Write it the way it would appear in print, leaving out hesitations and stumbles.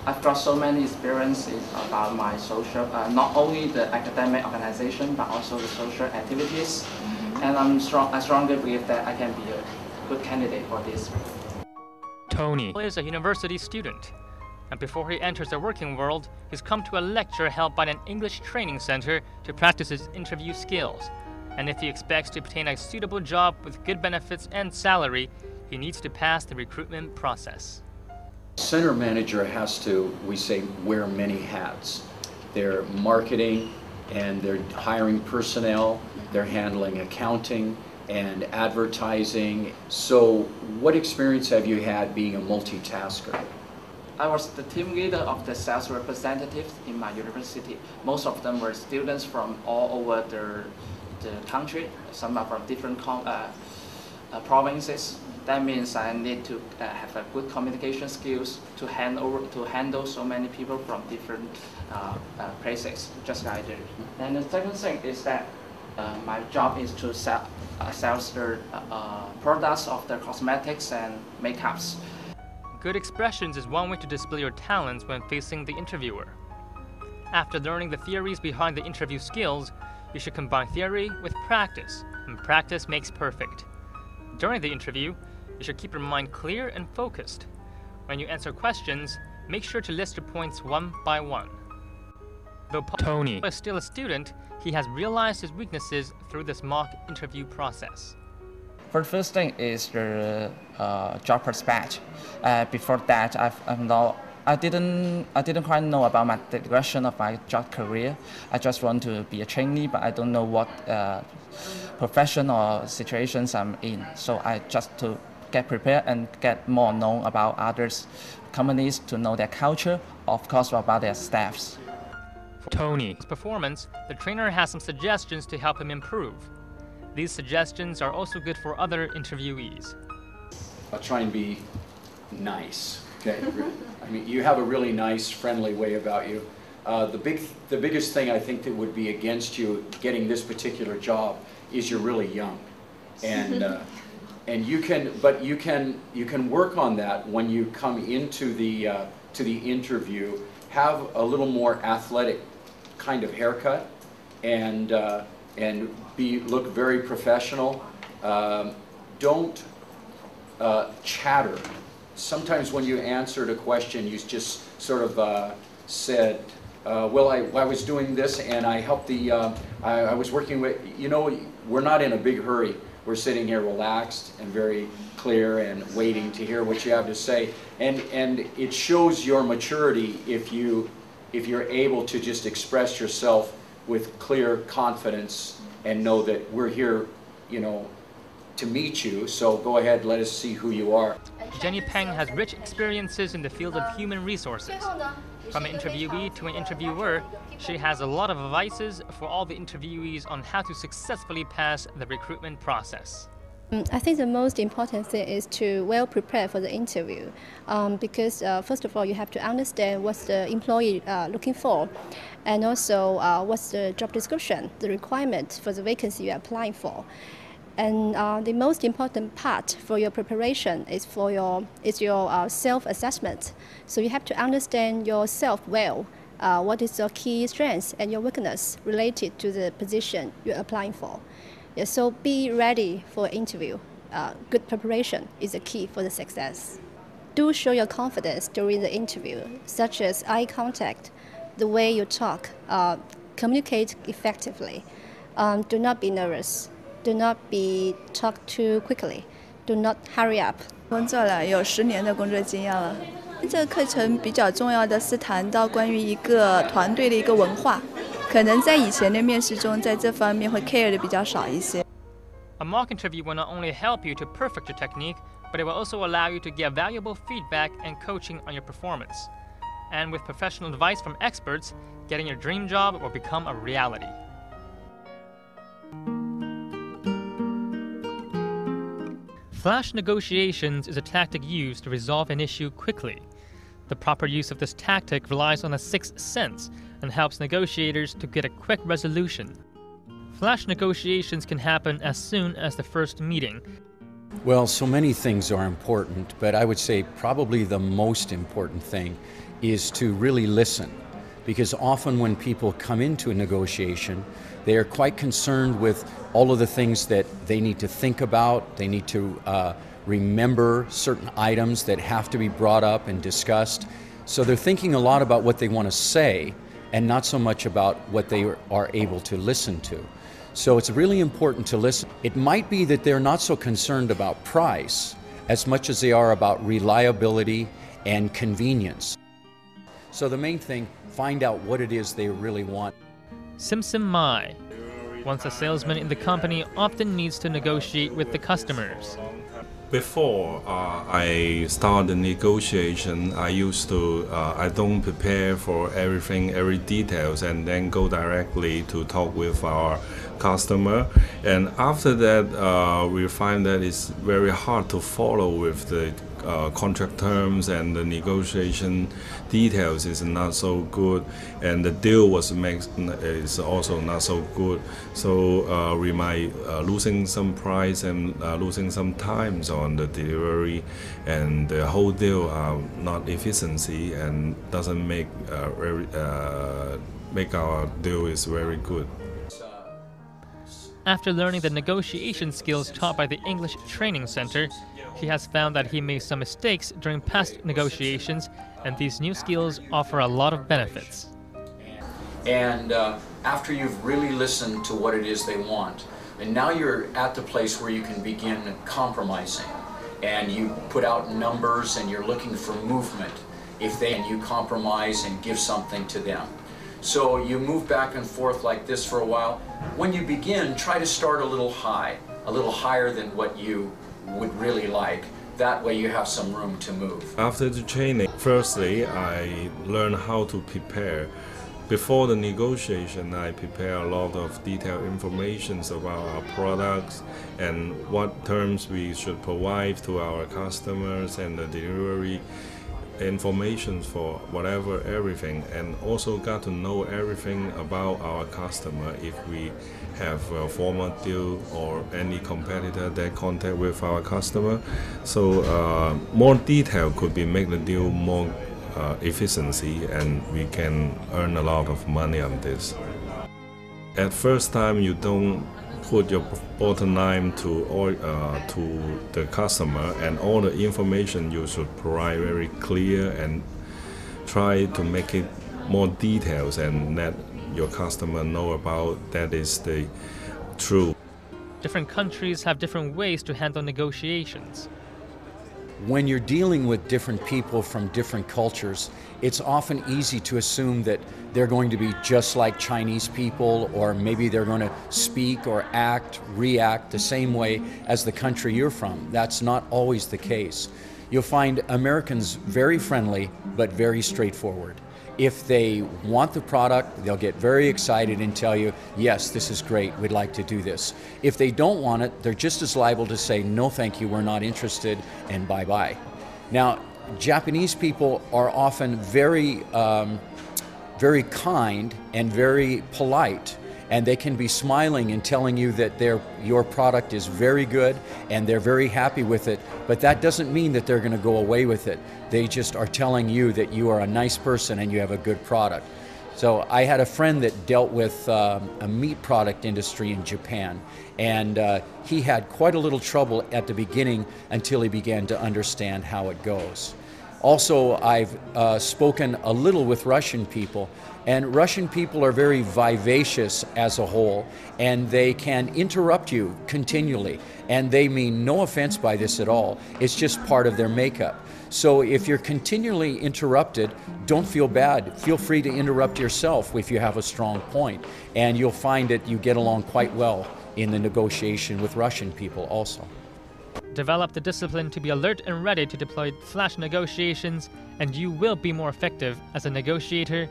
I've got so many experiences about my social, not only the academic organization, but also the social activities. And I strongly believe that I can be a good candidate for this. Tony is a university student, and before he enters the working world, he's come to a lecture held by an English training center to practice his interview skills. And if he expects to obtain a suitable job with good benefits and salary, he needs to pass the recruitment process. Center manager has to, we say, wear many hats. They're marketing and they're hiring personnel, they're handling accounting and advertising. So what experience have you had being a multitasker? I was the team leader of the sales representatives in my university. Most of them were students from all over the country. Some are from different provinces. That means I need to have a good communication skills to handle so many people from different places, just like I do. And the second thing is that my job is to sell the products of the cosmetics and makeups. Good expressions is one way to display your talents when facing the interviewer. After learning the theories behind the interview skills, you should combine theory with practice, and practice makes perfect. During the interview, you should keep your mind clear and focused. When you answer questions, make sure to list your points one by one. Though Tony is still a student, he has realized his weaknesses through this mock interview process. For the first thing is the job prospect. Before that, I didn't quite know about my direction of my job career. I just want to be a trainee, but I don't know what profession or situations I'm in. So I just to get prepared and get more known about others companies, to know their culture, of course about their staffs. For Tony's performance, the trainer has some suggestions to help him improve. These suggestions are also good for other interviewees. I'll try and be nice, okay? I mean, you have a really nice, friendly way about you. The biggest thing I think that would be against you getting this particular job is you're really young, and you can work on that when you come into the interview. Have a little more athletic kind of haircut, and look very professional. Don't chatter. Sometimes when you answered a question, you just sort of said, well, I was doing this and I helped I was working with, you know, we're not in a big hurry. We're sitting here relaxed and very clear and waiting to hear what you have to say. And it shows your maturity if you're able to just express yourself with clear confidence and know that we're here, you know, to meet you. So go ahead, let us see who you are. Jenny Peng has rich experiences in the field of human resources. From an interviewee to an interviewer, she has a lot of advices for all the interviewees on how to successfully pass the recruitment process. I think the most important thing is to well prepare for the interview, because first of all you have to understand what's the employee looking for, and also what's the job description, the requirement for the vacancy you're applying for. And the most important part for your preparation is your self-assessment. So you have to understand yourself well. What is your key strengths and your weakness related to the position you're applying for. Yeah, so be ready for interview. Good preparation is the key for the success. Do show your confidence during the interview, such as eye contact, the way you talk, communicate effectively. Do not be nervous. Do not be talk too quickly. Do not hurry up. 工作了有10年的工作经验了。这个课程比较重要的是谈到关于一个团队的一个文化，可能在以前的面试中，在这方面会 care 的比较少一些。A mock interview will not only help you to perfect your technique, but it will also allow you to get valuable feedback and coaching on your performance. And with professional advice from experts, getting your dream job will become a reality. Flash negotiations is a tactic used to resolve an issue quickly. The proper use of this tactic relies on a sixth sense and helps negotiators to get a quick resolution. Flash negotiations can happen as soon as the first meeting. Well, so many things are important, but I would say probably the most important thing is to really listen, because often when people come into a negotiation, they are quite concerned with all of the things that they need to think about. They need to remember certain items that have to be brought up and discussed. So they're thinking a lot about what they want to say and not so much about what they are able to listen to. So it's really important to listen. It might be that they're not so concerned about price as much as they are about reliability and convenience. So the main thing, find out what it is they really want. Simpson Mai. Once a salesman in the company often needs to negotiate with the customers. Before I start the negotiation, I used to, I don't prepare for everything, every details, and then go directly to talk with our customer. And after that, we find that it's very hard to follow with the contract terms, and the negotiation details is not so good, and the deal is also not so good. So we might losing some price and losing some times on the delivery, and the whole deal not efficiency and doesn't make make our deal is very good. After learning the negotiation skills taught by the English Training Center, he has found that he made some mistakes during past negotiations, and these new skills offer a lot of benefits. And after you've really listened to what it is they want, and now you're at the place where you can begin compromising, and you put out numbers and you're looking for movement and you compromise and give something to them. So you move back and forth like this for a while. When you begin, try to start a little higher than what you would really like. That way you have some room to move. After the training, firstly, I learned how to prepare. Before the negotiation, I prepare a lot of detailed information about our products and what terms we should provide to our customers, and the delivery information for everything, and also got to know everything about our customer if we have a former deal or any competitor that contact with our customer. So more detail could be make the deal more efficiency, and we can earn a lot of money on this. At first time, you don't put your bottom line to the customer, and all the information you should provide very clear, and try to make it more details and let your customer know about that is the truth. Different countries have different ways to handle negotiations. When you're dealing with different people from different cultures, it's often easy to assume that they're going to be just like Chinese people, or maybe they're going to speak or react the same way as the country you're from. That's not always the case. You'll find Americans very friendly, but very straightforward. If they want the product, they'll get very excited and tell you, yes, this is great, we'd like to do this. If they don't want it, they're just as liable to say, no thank you, we're not interested, and bye-bye. Now, Japanese people are often very kind and very polite, and they can be smiling and telling you that your product is very good and they're very happy with it, but that doesn't mean that they're going to go away with it. They just are telling you that you are a nice person and you have a good product. So I had a friend that dealt with a meat product industry in Japan, and he had quite a little trouble at the beginning until he began to understand how it goes. Also, I've spoken a little with Russian people, and Russian people are very vivacious as a whole, and they can interrupt you continually, and they mean no offense by this at all. It's just part of their makeup. So if you're continually interrupted, don't feel bad. Feel free to interrupt yourself if you have a strong point, and you'll find that you get along quite well in the negotiation with Russian people also. Develop the discipline to be alert and ready to deploy flash negotiations, and you will be more effective as a negotiator